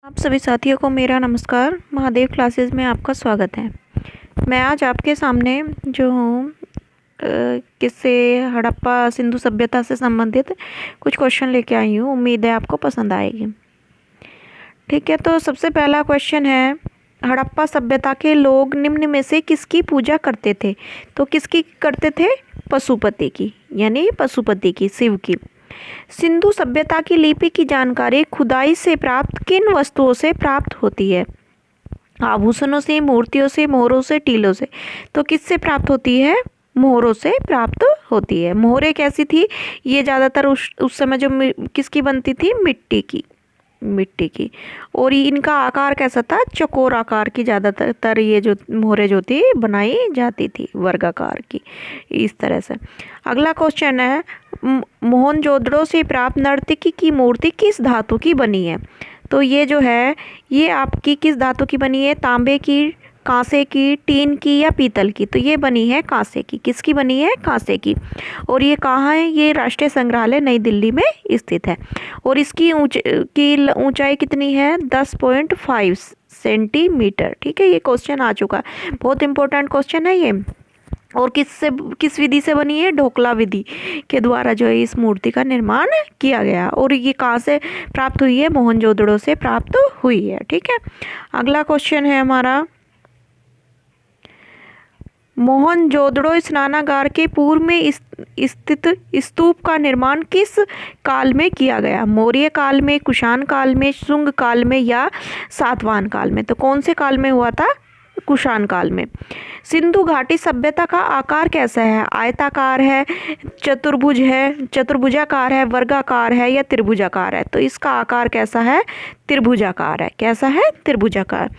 आप सभी साथियों को मेरा नमस्कार। महादेव क्लासेस में आपका स्वागत है। मैं आज आपके सामने जो हूँ किससे हड़प्पा सिंधु सभ्यता से संबंधित कुछ क्वेश्चन लेके आई हूँ। उम्मीद है आपको पसंद आएगी। ठीक है, तो सबसे पहला क्वेश्चन है, हड़प्पा सभ्यता के लोग निम्न में से किसकी पूजा करते थे? तो किसकी करते थे? पशुपति की, यानी पशुपति की, शिव की। सिंधु सभ्यता की लिपि की जानकारी खुदाई से प्राप्त किन वस्तुओं से प्राप्त होती है? आभूषणों से, मूर्तियों से, मोहरों से, टीलों से। तो किससे प्राप्त होती है? मोहरों से प्राप्त होती है। मोहरें कैसी थी? ये ज़्यादातर उस समय जो किसकी बनती थी? मिट्टी की। और इनका आकार कैसा था? चौकोर आकार की ज़्यादातर ये जो मोहरें जो थी बनाई जाती थी, वर्गाकार की, इस तरह से। अगला क्वेश्चन है, मोहनजोदड़ो से प्राप्त नर्तकी की मूर्ति किस धातु की बनी है? तो ये जो है ये आपकी किस धातु की बनी है? तांबे की, कांसे की, टीन की या पीतल की? तो ये बनी है कांसे की। किसकी बनी है? कांसे की। और ये कहाँ है? ये राष्ट्रीय संग्रहालय नई दिल्ली में स्थित है। और इसकी ऊंचाई कितनी है? 10.5 सेंटीमीटर। ठीक है, ये क्वेश्चन आ चुका है, बहुत इंपॉर्टेंट क्वेश्चन है ये। और किस विधि से बनी है? ढोकला विधि के द्वारा जो है इस मूर्ति का निर्माण किया गया। और ये कहाँ से प्राप्त हुई है? मोहनजोदड़ो से प्राप्त हुई है। ठीक है, अगला क्वेश्चन है हमारा, मोहनजोदड़ो स्नानागार के पूर्व में स्थित स्तूप का निर्माण किस काल में किया गया? मौर्य काल में, कुषाण काल में, शुंग काल में या सातवाहन काल में? तो कौन से काल में हुआ था? कुषाण काल में। सिंधु घाटी सभ्यता का आकार कैसा है? आयताकार है, चतुर्भुजाकार है, वर्गाकार है या त्रिभुजाकार है? तो इसका आकार कैसा है? त्रिभुजाकार है। कैसा है? त्रिभुजाकार।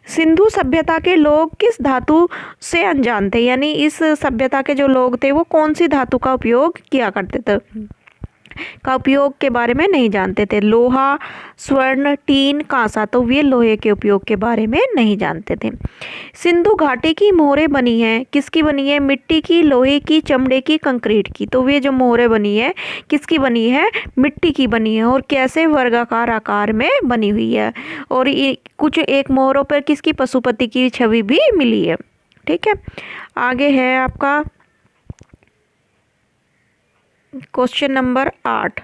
सिंधु सभ्यता के लोग किस धातु से अनजान थे? यानी इस सभ्यता के जो लोग थे वो कौन सी धातु का उपयोग किया करते थे, का उपयोग के बारे में नहीं जानते थे? लोहा, स्वर्ण, टीन, कांसा। तो वे लोहे के उपयोग के बारे में नहीं जानते थे। सिंधु घाटी की मोहरें बनी है, किसकी बनी है? मिट्टी की, लोहे की, चमड़े की, कंक्रीट की? तो वे जो मोहरें बनी है किसकी बनी है? मिट्टी की बनी है। और कैसे? वर्गाकार आकार में बनी हुई है। और कुछ एक मोहरों पर किसकी? पशुपति की छवि भी मिली है। ठीक है, आगे है आपका क्वेश्चन नंबर 8।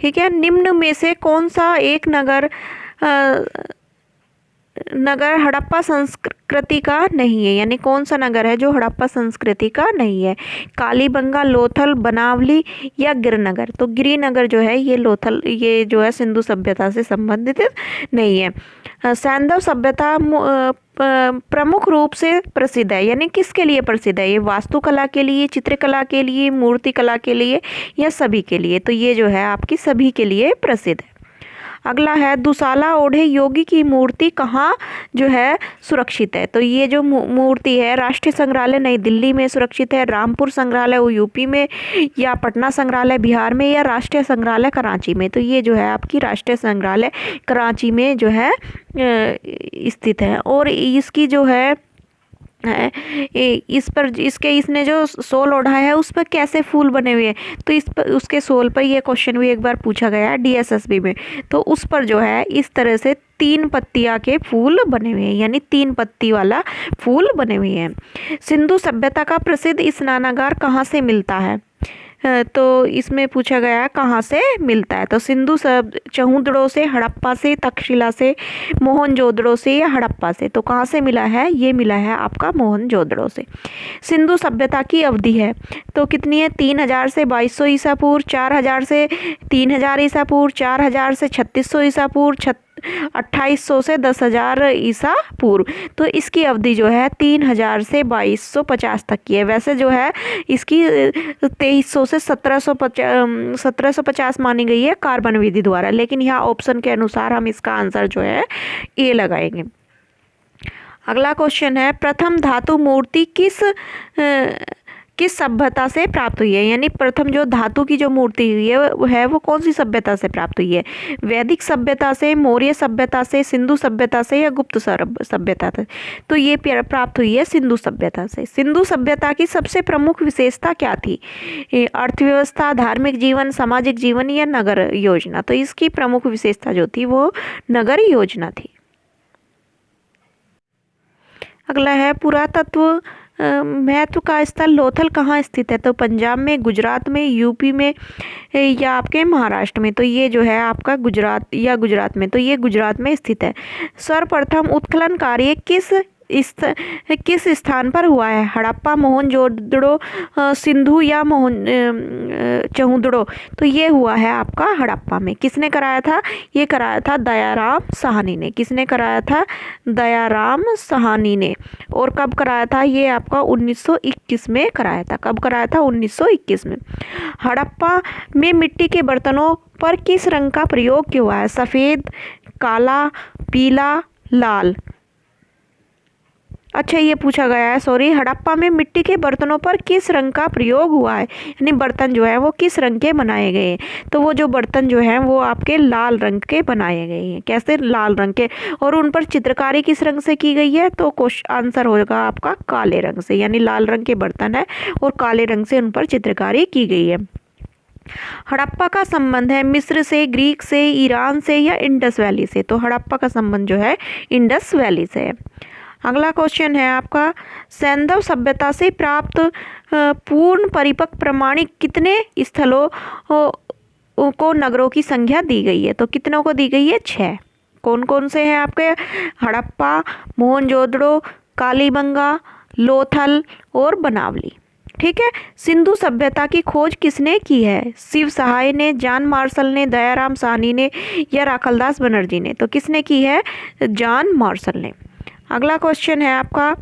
ठीक है, निम्न में से कौन सा एक नगर हड़प्पा संस्कृति का नहीं है? यानी कौन सा नगर है जो हड़प्पा संस्कृति का नहीं है? कालीबंगा, लोथल, बनावली या गिरनगर? तो गिरिनगर जो है ये जो है सिंधु सभ्यता से संबंधित नहीं है। सैंधव सभ्यता प्रमुख रूप से प्रसिद्ध है, यानी किसके लिए प्रसिद्ध है? ये वास्तुकला के लिए, चित्रकला के लिए, मूर्ति कला के लिए या सभी के लिए? तो ये जो है आपकी सभी के लिए प्रसिद्ध है। अगला है, दुसाला ओढ़े योगी की मूर्ति कहाँ जो है सुरक्षित है? तो ये जो मूर्ति है राष्ट्रीय संग्रहालय नई दिल्ली में सुरक्षित है, रामपुर संग्रहालय वो यूपी में, या पटना संग्रहालय बिहार में, या राष्ट्रीय संग्रहालय कराची में? तो ये जो है आपकी राष्ट्रीय संग्रहालय कराची में जो है स्थित है। और इसकी जो है इसने जो सोल ओढ़ा है उस पर कैसे फूल बने हुए हैं? तो इस पर, उसके सोल पर ये क्वेश्चन भी एक बार पूछा गया है DSSB में। तो उस पर जो है इस तरह से 3 पत्तियां के फूल बने हुए हैं, यानी 3 पत्ती वाला फूल बने हुए हैं। सिंधु सभ्यता का प्रसिद्ध स्नानागार कहाँ से मिलता है? तो इसमें पूछा गया है कहाँ से मिलता है? तो सिंधु चहुंदड़ो से, हड़प्पा से, तक्षशिला से, मोहनजोदड़ो से या हड़प्पा से? तो कहाँ से मिला है? ये मिला है आपका मोहनजोदड़ो से। सिंधु सभ्यता की अवधि है तो कितनी है? 3000 से 2200 ईसा पूर्व, 4000 से 3000 ईसा पूर्व, 4000 से 3600 ईसा पूर्व, 2800 से 10,000 ईसा पूर्व। तो इसकी अवधि जो है 3000 से 2250 तक की है। वैसे जो है इसकी 2300 से 1750 मानी गई है कार्बन विधि द्वारा, लेकिन यहाँ ऑप्शन के अनुसार हम इसका आंसर जो है ए लगाएंगे। अगला क्वेश्चन है, प्रथम धातु मूर्ति किस सभ्यता से प्राप्त हुई है, यानी प्रथम जो धातु की जो मूर्ति हुई है वो कौन सी सभ्यता से प्राप्त हुई है? वैदिक सभ्यता से, मौर्य सभ्यता से, सिंधु सभ्यता से या गुप्त सभ्यता से? तो ये प्राप्त हुई है सिंधु सभ्यता से। सिंधु सभ्यता की सबसे प्रमुख विशेषता क्या थी? अर्थव्यवस्था, धार्मिक जीवन, सामाजिक जीवन या नगर योजना? तो इसकी प्रमुख विशेषता जो थी वो नगर योजना थी। अगला है पुरातत्व महत्व का स्थल लोथल कहाँ स्थित है? तो पंजाब में, गुजरात में, यूपी में या आपके महाराष्ट्र में? तो ये जो है आपका गुजरात में, तो ये गुजरात में स्थित है। सर्वप्रथम उत्खनन कार्य किस स्थान पर हुआ है? हड़प्पा, मोहनजोदड़ो, सिंधु या चहुंदड़ो? तो ये हुआ है आपका हड़प्पा में। किसने कराया था? ये कराया था दयाराम साहनी ने। किसने कराया था? दयाराम साहनी ने। और कब कराया था? ये आपका 1921 में कराया था। कब कराया था? 1921 में। हड़प्पा में मिट्टी के बर्तनों पर किस रंग का प्रयोग किया हुआ है? सफ़ेद, काला, पीला, लाल? अच्छा, ये पूछा गया है, सॉरी, हड़प्पा में मिट्टी के बर्तनों पर किस रंग का प्रयोग हुआ है, यानी बर्तन जो है वो किस रंग के बनाए गए हैं? तो वो जो बर्तन जो हैं वो आपके लाल रंग के बनाए गए हैं। कैसे? लाल रंग के। और उन पर चित्रकारी किस रंग से की गई है? तो आंसर होगा आपका काले रंग से, यानी लाल रंग के बर्तन है और काले रंग से उन पर चित्रकारी की गई है। हड़प्पा का संबंध है मिस्र से, ग्रीक से, ईरान से या इंडस वैली से? तो हड़प्पा का संबंध जो है इंडस वैली से है। अगला क्वेश्चन है आपका, सैंधव सभ्यता से प्राप्त पूर्ण परिपक्व प्रमाणिक कितने स्थलों को नगरों की संख्या दी गई है? तो कितनों को दी गई है? 6। कौन कौन से हैं आपके? हड़प्पा, मोहनजोदड़ो, कालीबंगा, लोथल और बनावली। ठीक है। सिंधु सभ्यता की खोज किसने की है? शिव सहाय ने, जॉन मार्शल ने, दयाराम साहनी ने या राखलदास बनर्जी ने? तो किसने की है? जॉन मार्शल ने। अगला क्वेश्चन है आपका,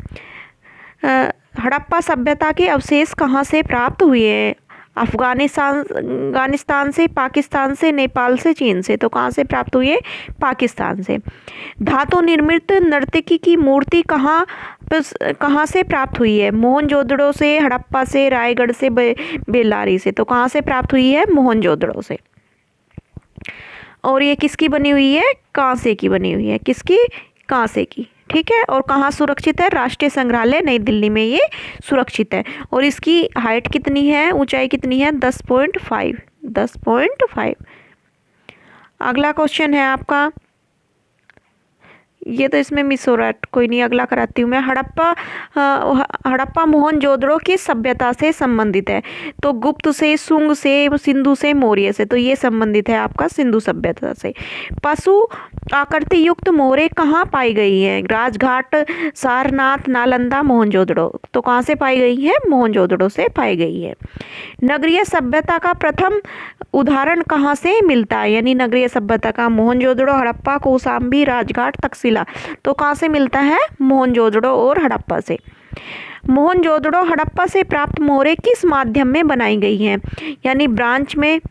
हड़प्पा सभ्यता के अवशेष कहाँ से प्राप्त हुए? अफगानिस्तान से, पाकिस्तान से, नेपाल से, चीन से? तो कहाँ से प्राप्त हुए? पाकिस्तान से। धातु निर्मित नर्तकी की मूर्ति कहाँ से प्राप्त हुई है? मोहनजोदड़ो से, हड़प्पा से, रायगढ़ से, बेल्लारी से? तो कहाँ से प्राप्त हुई है? मोहनजोदड़ो से। और ये किसकी बनी हुई है? कांसे की बनी हुई है। किसकी? कांसे की। ठीक है। और कहाँ सुरक्षित है? राष्ट्रीय संग्रहालय नई दिल्ली में ये सुरक्षित है। और इसकी हाइट कितनी है, ऊंचाई कितनी है? 10.5। अगला क्वेश्चन है आपका, ये तो इसमें मिस हो रहा है, कोई नहीं, अगला कराती हूँ मैं। हड़प्पा मोहनजोदड़ो किस सभ्यता से संबंधित है? तो गुप्त से, सुंग से, सिंधु से, मौर्य से? तो ये संबंधित है आपका सिंधु सभ्यता से। पशु आकृति युक्त मोहरें कहाँ पाई गई हैं? राजघाट, सारनाथ, नालंदा, मोहनजोदड़ो? तो कहाँ से पाई गई है? मोहनजोदड़ो से पाई गई है। नगरीय सभ्यता का प्रथम उदाहरण कहाँ से मिलता है? यानी नगरीय सभ्यता का मोहनजोदड़ो, हड़प्पा, कौशाम्बी, राजघाट, तक्षशिला? तो कहाँ से मिलता है? मोहनजोदड़ो और हड़प्पा से। मोहनजोदड़ो हड़प्पा से प्राप्त मोहरें किस माध्यम में बनाई गई हैं? यानी ब्रांच में,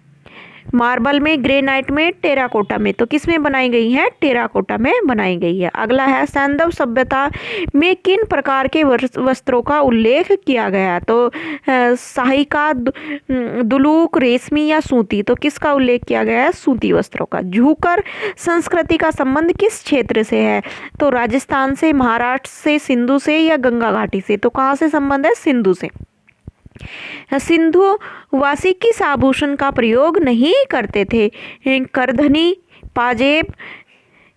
मार्बल में, ग्रेनाइट में, टेराकोटा में? तो किस में बनाई गई है? टेराकोटा में बनाई गई है। अगला है, सैंधव सभ्यता में किन प्रकार के वस्त्रों का उल्लेख किया गया? तो सहायिका, दुलूक, रेशमी या सूती? तो किसका उल्लेख किया गया है? सूती वस्त्रों का। झूकर संस्कृति का संबंध किस क्षेत्र से है? तो राजस्थान से, महाराष्ट्र से, सिंधु से या गंगा घाटी से? तो कहाँ से संबंध है? सिंधु से। सिंधु वासी किस आभूषण का प्रयोग नहीं करते थे? करधनी, पाजेब,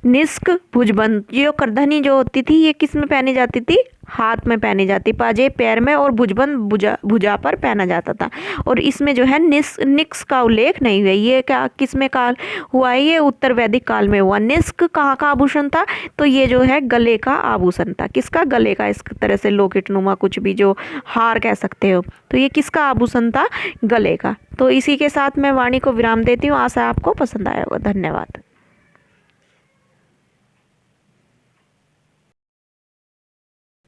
निस्क, भुजबंद? जो करधनी जो होती थी ये किस में पहनी जाती थी? हाथ में पहनी जाती, पाजेब पैर में और भुजबंद भुजा पर पहना जाता था। और इसमें जो है निस्क का उल्लेख नहीं हुआ। ये क्या किस में काल हुआ है? ये उत्तर वैदिक काल में हुआ। निस्क कहाँ का आभूषण था? तो ये जो है गले का आभूषण था। किसका? गले का। इस तरह से लोकेट नुमा कुछ भी जो हार कह सकते हो, तो ये किसका आभूषण था? गले का। तो इसी के साथ मैं वाणी को विराम देती हूँ। आशा आपको पसंद आया होगा। धन्यवाद।